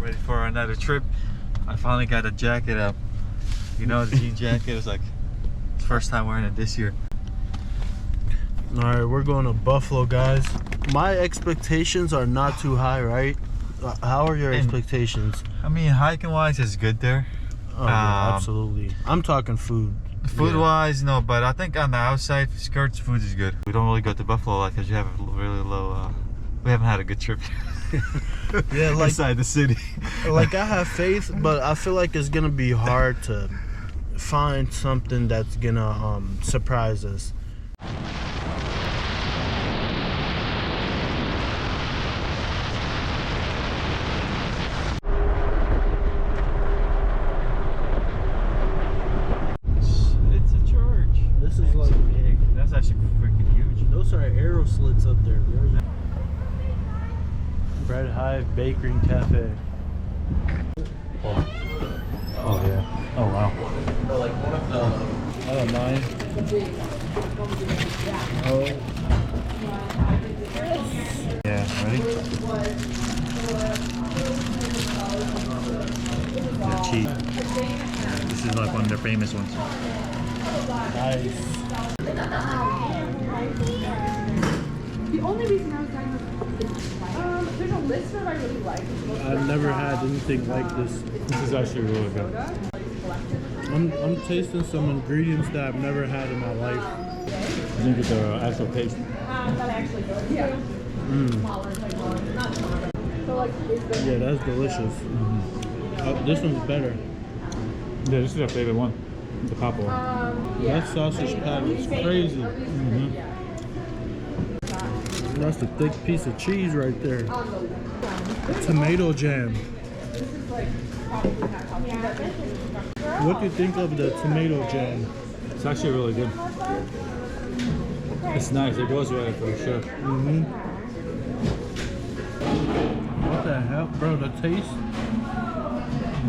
ready for another trip. I finally got a jacket up. You know, the jean jacket is like, it's first time wearing it this year. All right, we're going to Buffalo, guys. My expectations are not too high, right? How are your expectations? I mean, hiking wise is good there. Oh, yeah, absolutely. I'm talking food. Food wise, no, but I think on the outside skirts, food is good. We don't really go to Buffalo like because you have a really low. We haven't had a good trip. Yeah, like inside the city. Like I have faith, but I feel like it's gonna be hard to find something that's gonna surprise us. It's a church. This is like big. That's actually freaking huge. Those are arrow slits up there. Bread Hive Bakery and Cafe. Oh yeah. Oh wow. Like one of the. I don't mind. Oh. Yeah. Ready? Yeah, cheese. Yeah, this is like one of their famous ones. Nice. The only reason I was diagnosed there's a list that I really like. I've never had anything like this. This is actually really good. I'm tasting some ingredients that I've never had in my life. I think it's the actual taste. That actually good. Yeah. So like, Yeah, that's delicious. This one's better. Yeah, this is our favorite one. The purple one. That sausage patty is crazy. That's a thick piece of cheese right there. Tomato jam. What do you think of the tomato jam? It's actually really good. It's nice. It goes with it for sure. What the hell, bro? The taste.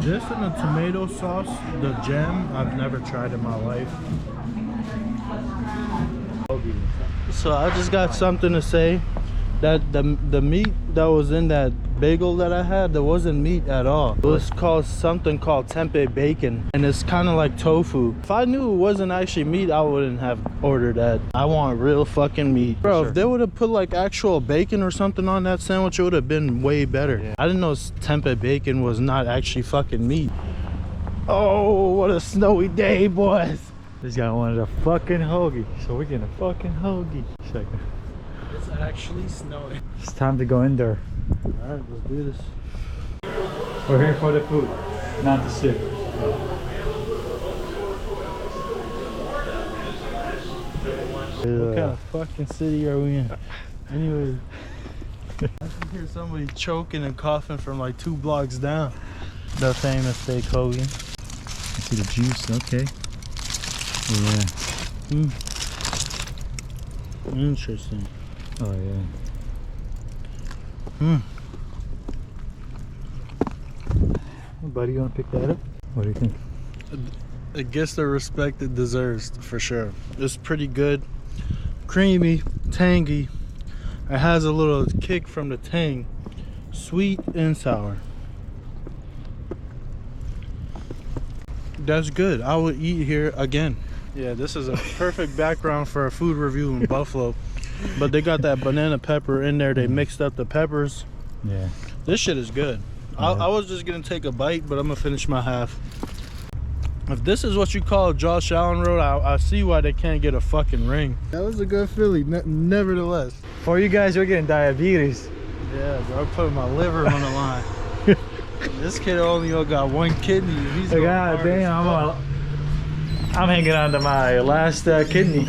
This and the tomato sauce, the jam, I've never tried in my life. So I just got something to say. That the meat that was in that bagel that I had, there wasn't meat at all. It was called something called tempeh bacon, and it's kind of like tofu. If I knew it wasn't actually meat, I wouldn't have ordered that. I want real fucking meat, bro. If they would have put like actual bacon or something on that sandwich, it would have been way better. Yeah. I didn't know tempeh bacon was not actually fucking meat. Oh, what a snowy day, boys. This guy wanted a fucking hoagie, so we're getting a fucking hoagie. Second. It's actually snowing. It's time to go in there. Alright, let's do this. We're here for the food, not to sit. What kind of fucking city are we in? Anyway, I can hear somebody choking and coughing from like 2 blocks down. The famous steak hoagie. I see the juice, okay. Yeah. Interesting. Oh yeah. Hey, buddy, you want to pick that up? What do you think? It gets the respect it deserves, for sure. It's pretty good. Creamy, tangy. It has a little kick from the tang. Sweet and sour. That's good. I would eat here again. Yeah, this is a perfect background for a food review in Buffalo. But they got that banana pepper in there. They mixed up the peppers. Yeah. This shit is good. I was just gonna take a bite, but I'm gonna finish my half. If this is what you call Josh Allen Road, I see why they can't get a fucking ring. That was a good Philly, nevertheless. For you guys, you're getting diabetes. Yeah, bro, I'm putting my liver on the line. This kid only got 1 kidney. He's God damn, I'm hanging on to my last kidney.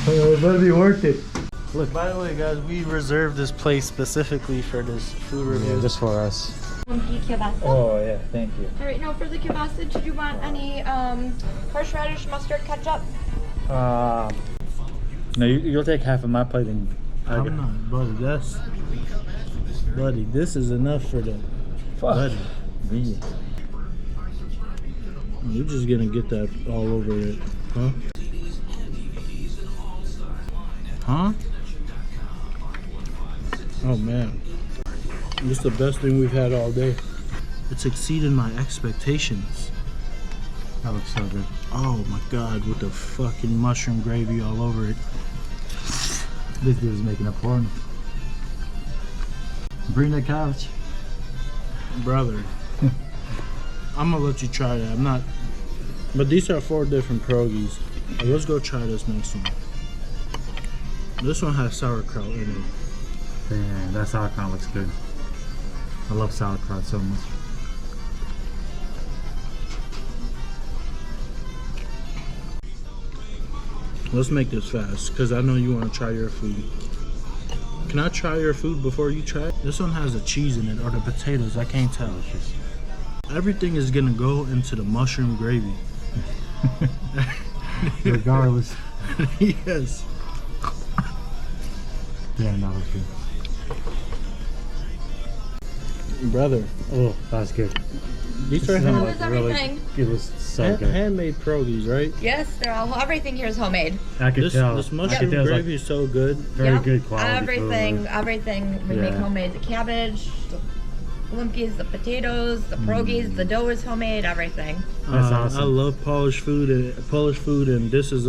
It better be worth it. Look, by the way, guys, we reserved this place specifically for this food review. Yeah, just for us. Kielbasa. Oh yeah, thank you. All right, now for the kielbasa, did you want any horseradish, mustard, ketchup? No, you'll take half of my plate and I'm not, buddy, this is enough for the buddy. Me. You're just gonna get that all over it, huh? Huh? Oh man. It's the best thing we've had all day. It's exceeding my expectations. That looks so good. Oh my god, with the fucking mushroom gravy all over it. This dude is making a porn. Bring the couch. Brother. I'm gonna let you try that. I'm not. But these are 4 different pierogies. Let's go try this next one. This one has sauerkraut in it. Damn, that sauerkraut looks good. I love sauerkraut so much. Let's make this fast, because I know you want to try your food. Can I try your food before you try it? This one has the cheese in it, or the potatoes, I can't tell. Everything is gonna go into the mushroom gravy. Regardless. Yes. Yeah, that was good. Brother. Oh, that's good. These are How is everything? It was so good. handmade pierogies, right? Yes, they're all. Everything here is homemade. I could tell. This I mushroom could tell it's gravy is so good. very Yep. good quality. Everything we make Yeah. homemade. The cabbage, the lumpkies, the potatoes, the pierogies, the dough is homemade. Everything. That's awesome. I love Polish food, and this is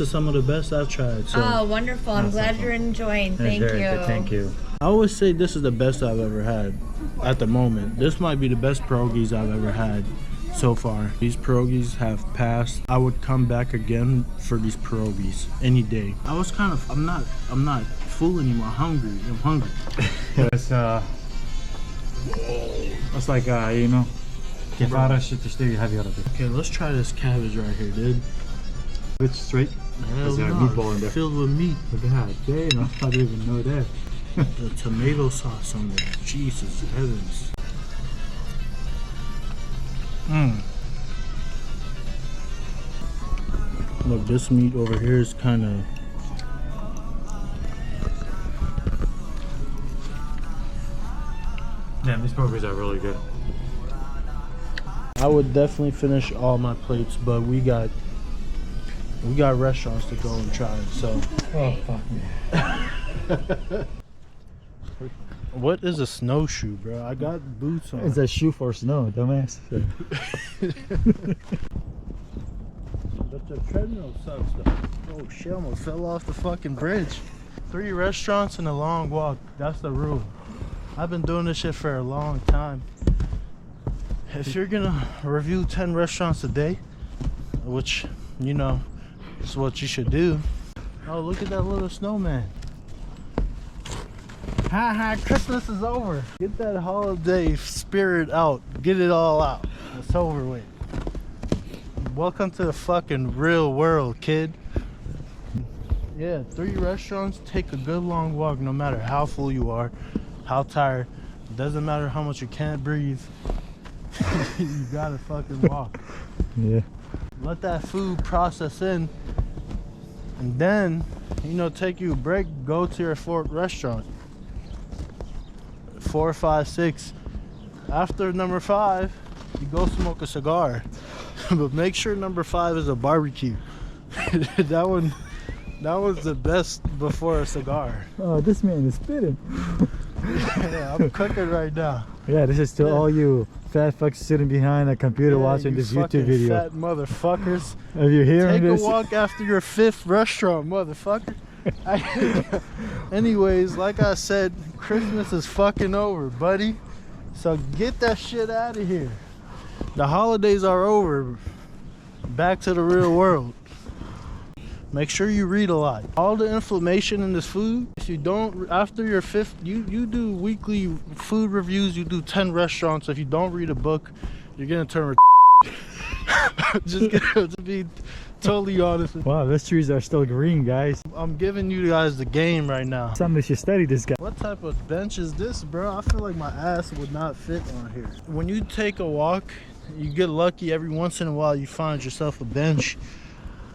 some of the best I've tried. So Oh, wonderful! I'm That's glad awesome. you're enjoying. That's Thank very you. good. Thank you. I always say this is the best I've ever had at the moment. This might be the best pierogies I've ever had so far. These pierogies have passed. I would come back again for these pierogies any day. I'm not full anymore. I'm hungry. It's like you know, get out of shit to stay heavy out of it. Okay, let's try this cabbage right here, dude. It's straight. Hell there a no, meatball in there? filled with meat. Look at that. Damn, I didn't even know that. The tomato sauce on there. Jesus heavens. Look, this meat over here is kind of. Damn, these burgers are really good. I would definitely finish all my plates, but we got restaurants to go and try. So. Oh fuck me. What is a snowshoe, bro? I got boots on. It's a shoe for snow, dumbass. But the treadmill sucks though. Oh shit, I almost fell off the fucking bridge. 3 restaurants and a long walk. That's the rule. I've been doing this shit for a long time. If you're gonna review 10 restaurants a day, which, you know, is what you should do. Oh, look at that little snowman. Ha, Christmas is over. Get that holiday spirit out. Get it all out. It's over with. Welcome to the fucking real world, kid. Yeah, 3 restaurants, take a good long walk no matter how full you are, how tired. It doesn't matter how much you can't breathe. You gotta fucking walk. Yeah. Let that food process in, and then, you know, take you a break, go to your 4th restaurant. 4, 5, 6. After number 5, you go smoke a cigar. But make sure number 5 is a barbecue. that was the best before a cigar. Oh, this man is spitting. Yeah, I'm cooking right now. Yeah, this is to all you fat fucks sitting behind a computer watching you this YouTube fucking video. Fat motherfuckers. If you're hearing Take this, a walk after your 5th restaurant, motherfucker. Anyways, like I said, Christmas is fucking over, buddy. So get that shit out of here. The holidays are over. Back to the real world. Make sure you read a lot. All the inflammation in this food, if you don't, after your 5th, you do weekly food reviews, you do 10 restaurants. If you don't read a book, you're gonna turn just to be totally honest. wow, those trees are still green, guys. I'm giving you guys the game right now. Somebody should study this guy. What type of bench is this, bro? I feel like my ass would not fit on here. When you take a walk, you get lucky every once in a while you find yourself a bench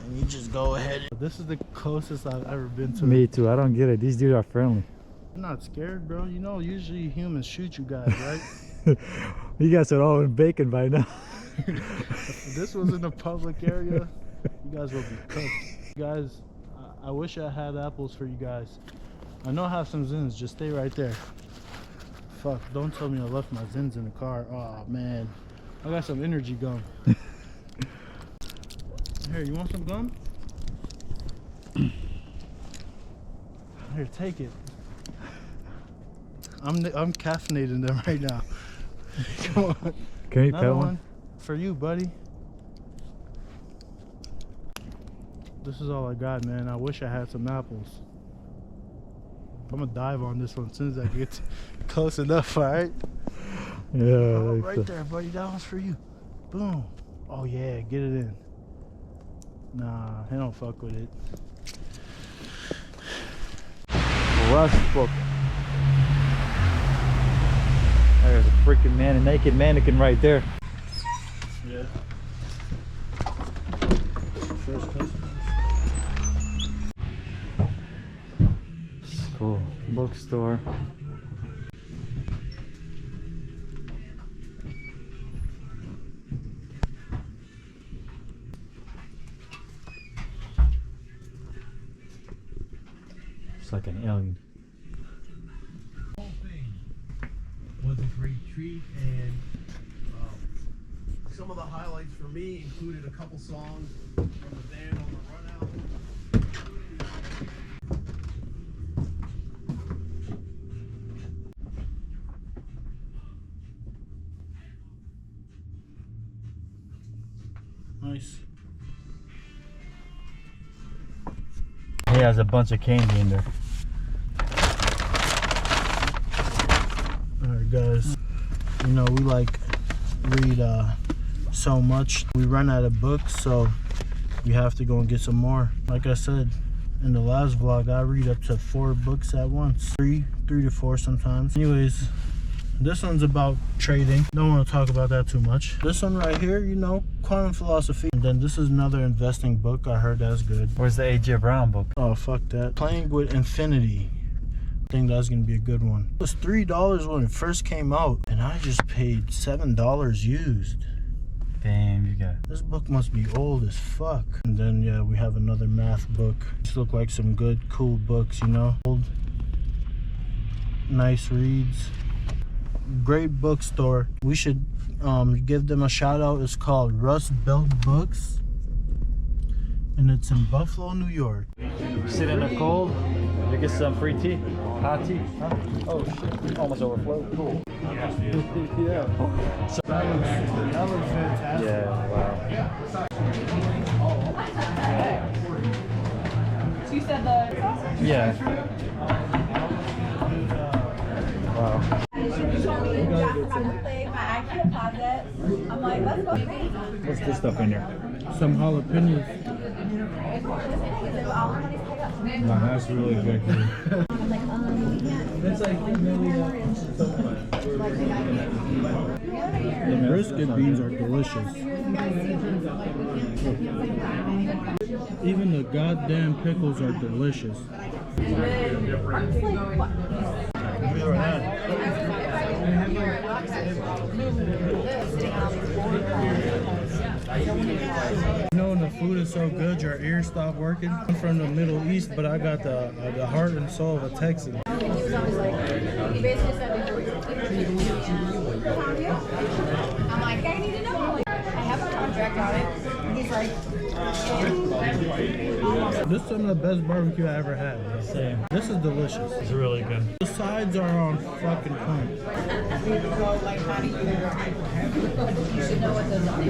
and you just go ahead. This is the closest I've ever been to. Me too. I don't get it. These dudes are friendly. I'm not scared, bro. You know, usually humans shoot you guys, right? You guys are all in bacon by now. If this was in a public area, you guys will be cooked. Guys, I wish I had apples for you guys. I know I have some zins. Just stay right there. fuck. Don't tell me I left my Zins in the car. Oh, man. I got some energy gum. Here, you want some gum? Here, take it. I'm caffeinating them right now. Come on. Can you Another pet one for you, buddy. This is all I got, man. I wish I had some apples. I'm gonna dive on this one as soon as I get close enough, alright? Yeah, Oh, right there, buddy. That one's for you. Boom. Oh, yeah. Get it in. Nah, he don't fuck with it. Rust book. There's a freaking naked mannequin right there. Yeah. First customer. Cool. Bookstore. It's like an alien. The whole thing was a great treat, and some of the highlights for me included a couple songs from the band on the Run album. Nice. He has a bunch of candy in there. Alright, guys. You know, we like read so much. We run out of books, so we have to go and get some more. Like I said in the last vlog, I read up to 4 books at once. 3 to 4 sometimes. Anyways, this one's about trading. Don't want to talk about that too much. This one right here, you know, quantum philosophy. And then this is another investing book. I heard that's good. Where's the A.J. Brown book? Oh, fuck that. Playing with Infinity. I think that's gonna be a good one. It was $3 when it first came out, and I just paid $7 used. Damn, you got. This book must be old as fuck. And then, yeah, we have another math book. These look like some good, cool books, you know? Old, nice reads. Great bookstore. We should give them a shout out. It's called Rust Belt Books, and it's in Buffalo, New York. Sit in the cold. You get some free tea. Hot tea. Huh? Oh shit! Almost overflowed. Cool. Yeah. So that looks fantastic. Yeah. Wow. So you said the sausage? Yeah. Wow. I'm like, let's go. What's this stuff in there? Some jalapenos. Wow, that's really good. The brisket beans are delicious. Even the goddamn pickles are delicious. You know when the food is so good, your ears stop working? I'm from the Middle East, but I got the heart and soul of a Texan. He basically said, I'm like, I need to know. I have a contract on it. And he's like, This is some of the best barbecue I ever had. Same. This is delicious. It's really good. The sides are on fucking point. you should know what those are.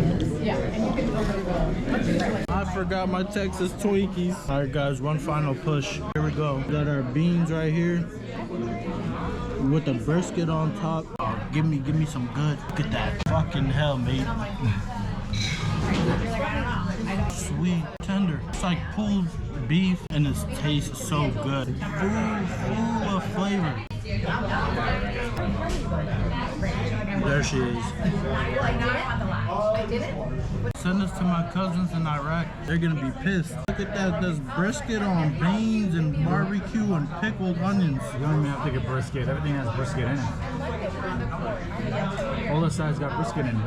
Yeah, and you can go. I forgot my Texas Twinkies. All right, guys, one final push. Here we go. We got our beans right here with the brisket on top. Oh, give me some good. Look at that. Fucking hell, mate. Sweet, tender. It's like pulled beef, and it tastes so good. Full of flavor. There she is. Send this to my cousins in Iraq. They're gonna be pissed. Look at that. There's brisket on beans and barbecue and pickled onions. You don't even have to get brisket. Everything has brisket in it. All the sides got brisket in it.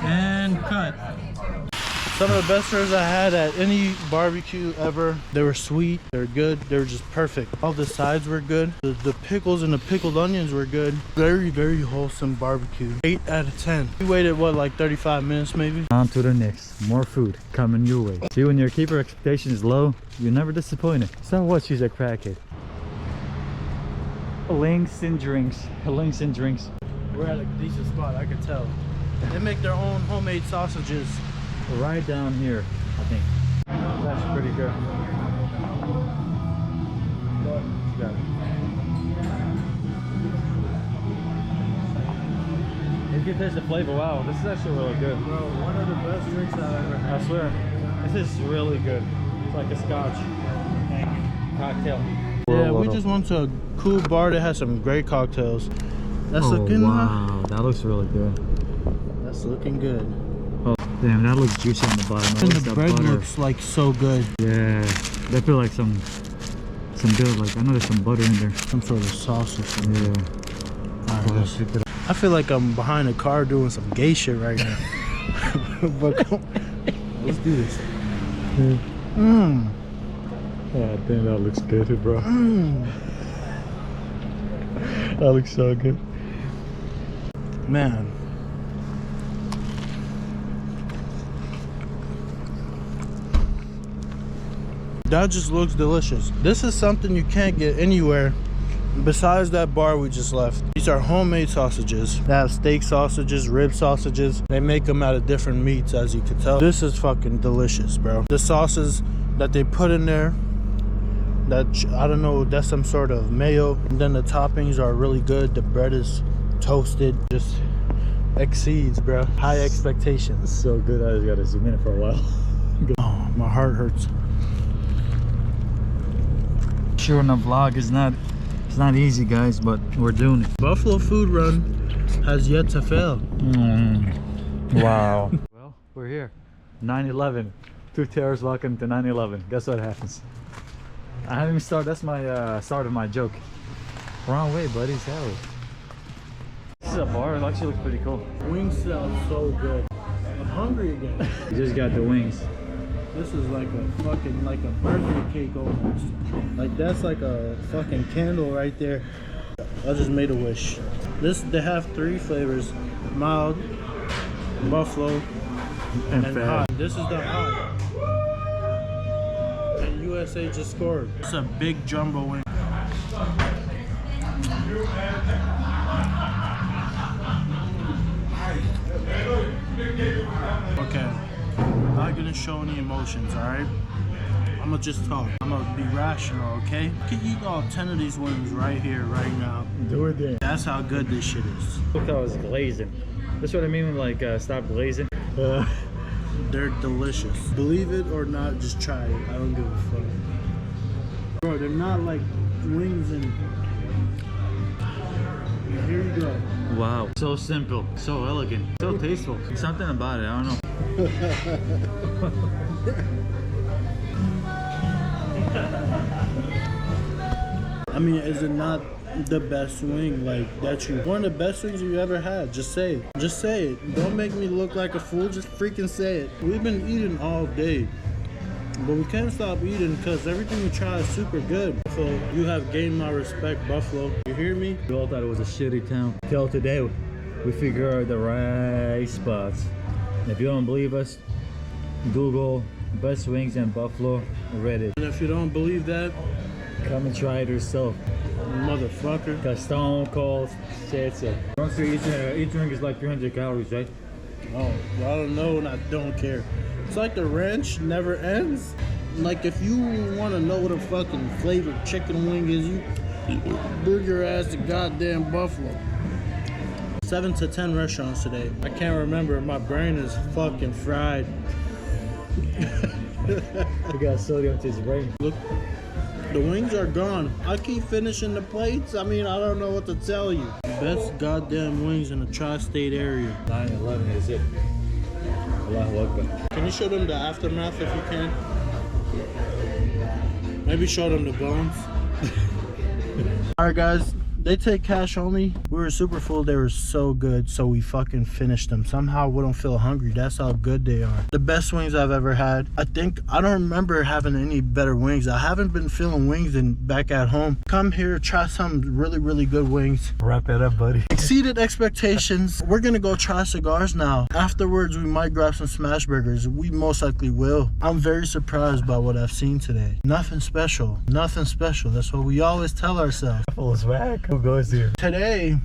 And cut. Some of the best ribs I had at any barbecue ever. They were sweet, they were good, they were just perfect. All the sides were good. The pickles and the pickled onions were good. Very, very wholesome barbecue. 8 out of 10. We waited, what, like 35 minutes maybe? On to the next. More food coming your way. See, when your keeper expectations low, you're never disappointed. So what? She's a crackhead. Links and drinks. Links and drinks. We're at a decent spot, I can tell. They make their own homemade sausages. Right down here, I think. That's pretty good. You can taste the flavor. Wow, this is actually really good. Bro, one of the best drinks I've ever had. I swear, this is really good. It's like a scotch cocktail. Yeah, we just went to a cool bar that has some great cocktails. That's looking wow, that looks really good. That's looking good. Oh, damn, that looks juicy on the bottom. And the bread looks like so good. Yeah, they put like some good, like I know there's some butter in there. Some sort of sauce or something. Yeah. Alright, I feel like I'm behind a car doing some gay shit right now. But let's do this. Mmm. Oh, damn, that looks good, bro. That looks so good. Man. That just looks delicious. This is something you can't get anywhere besides that bar we just left. These are homemade sausages. They have steak sausages, rib sausages. They make them out of different meats, as you can tell. This is fucking delicious, bro. The sauces that they put in there, that, I don't know, that's some sort of mayo. And then the toppings are really good. The bread is toasted. Just exceeds, bro. High expectations. So good, I just gotta zoom in for a while. Oh, my heart hurts. Sure, on a vlog it's not easy, guys, but we're doing it. Buffalo Food Run has yet to fail. Wow. Well, we're here. 9/11. 2 terrorists walking to 9/11. Guess what happens? I haven't even started. That's my start of my joke. Wrong way, buddies. Hell. This is a bar. It actually looks pretty cool. Wings sound so good. I'm hungry again. You just got the wings. This is like a fucking, like a birthday cake almost. Like that's like a fucking candle right there. I just made a wish. They have 3 flavors: mild, buffalo, and hot. This is the hot. And USA just scored. It's a big jumbo wing. Okay, I'm not gonna show any emotions, alright? I'm gonna just talk. I'm gonna be rational, okay? I can eat all 10 of these wings right here, right now. Do it then. That's how good this shit is. Look, that was glazing. That's what I mean when like stop glazing. They're delicious. Believe it or not, just try it. I don't give a fuck. Bro, they're not like wings and... Here you go. Wow. So simple, so elegant, so tasteful. Something about it, I don't know. I mean, is it not the best wing like that you... One of the best wings you ever had? Just say it. Just say it. Don't make me look like a fool. Just freaking say it. We've been eating all day, but we can't stop eating because everything we try is super good. So you have gained my respect, Buffalo. You hear me? We all thought it was a shitty town. Till today, we figure out the right spots. And if you don't believe us, Google best wings in Buffalo, Reddit. And if you don't believe that, come and try it yourself. motherfucker. Cause Stone Cold said so. Once each drink is like 300 calories, right? Oh, I don't know and I don't care. It's like the ranch never ends. Like if you want to know what a fucking flavored chicken wing is, you bring your ass to goddamn Buffalo. 7 to 10 restaurants today. I can't remember. My brain is fucking fried. We got sodium to his brain. Look, the wings are gone. I keep finishing the plates. I mean, I don't know what to tell you. Best goddamn wings in the tri-state area. 9/11 is it. Allahu Akbar. Can you show them the aftermath if you can? Maybe show them the bones. Alright guys, They take cash only. We were super full. They were so good, so we fucking finished them. Somehow we don't feel hungry. That's how good they are. The best wings I've ever had. I don't remember having any better wings. I haven't been feeling wings back at home. Come here, try some really good wings. Wrap it up, buddy. Exceeded expectations. We're gonna go try cigars now. Afterwards, we might grab some smash burgers. We most likely will. I'm very surprised by what I've seen today. Nothing special. Nothing special. That's what we always tell ourselves. Full swag. Who goes here? Today,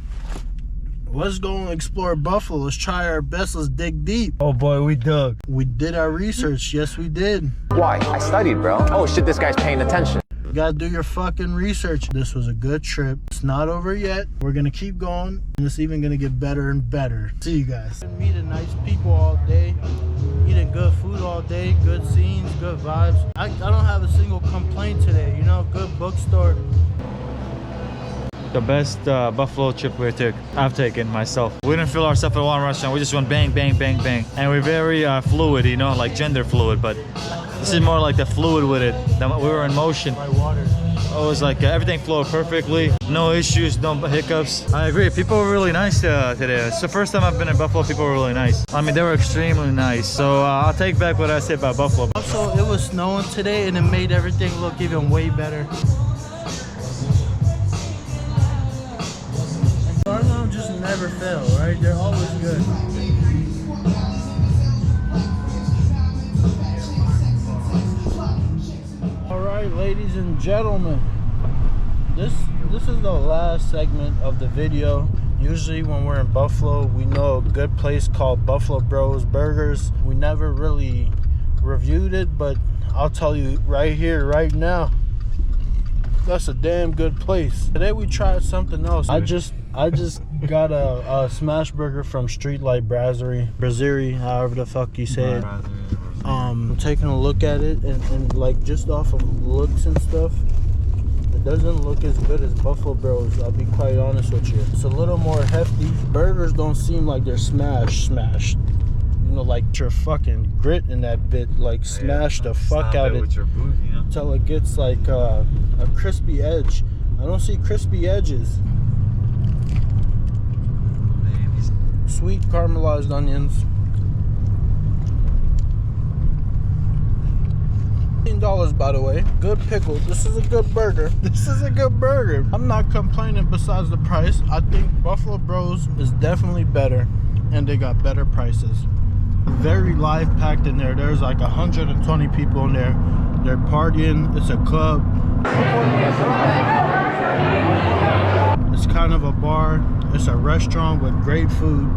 let's go and explore Buffalo. Let's try our best. Let's dig deep. Oh boy, we dug. We did our research. Yes, we did. Why? I studied, bro. Oh shit, this guy's paying attention. You gotta do your fucking research. This was a good trip. It's not over yet. We're gonna keep going, and it's even gonna get better and better. See you guys. Meeting nice people all day, eating good food all day, good scenes, good vibes. I don't have a single complaint today. You know, good bookstore. The best Buffalo trip I've taken myself. We didn't feel ourselves at one restaurant. We just went bang, bang, bang, bang. And we're very fluid, you know, like gender fluid. But this is more like the fluid with it. We were in motion. It was like everything flowed perfectly. No issues, no hiccups. I agree. People were really nice today. It's the first time I've been in Buffalo. People were really nice. I mean, they were extremely nice. So I'll take back what I said about Buffalo. Also, it was snowing today, and it made everything look even way better. Farmland just never fail, right? They're always good. All right, ladies and gentlemen, this is the last segment of the video. Usually when we're in Buffalo, we know a good place called Buffalo Bros Burgers. We never really reviewed it, but I'll tell you right here, right now, that's a damn good place. Today we tried something else. I just got a smash burger from Streetlight Brasserie, however the fuck you say it. I'm taking a look at it, and like just off of looks and stuff, it doesn't look as good as Buffalo Bros. I'll be quite honest with you. It's a little more hefty. Burgers don't seem like they're smashed. You know, like your fucking grit in that bit, like smash the fuck out it, with your boot, you know? till it gets like a crispy edge. I don't see crispy edges. Sweet caramelized onions. $15, by the way. Good pickle. This is a good burger. This is a good burger. I'm not complaining besides the price. I think Buffalo Bros is definitely better, and they got better prices. Very live packed in there. There's like 120 people in there. They're partying. It's a club. It's kind of a bar. It's a restaurant with great food.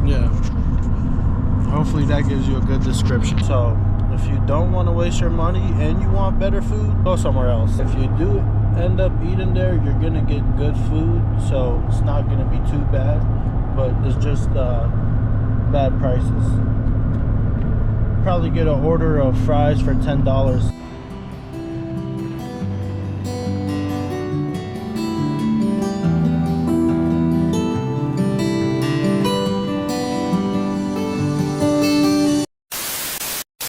Yeah. Hopefully that gives you a good description. So if you don't want to waste your money and you want better food, go somewhere else. If you do end up eating there, you're gonna get good food, so it's not gonna be too bad, but it's just bad prices. Probably get an order of fries for $10.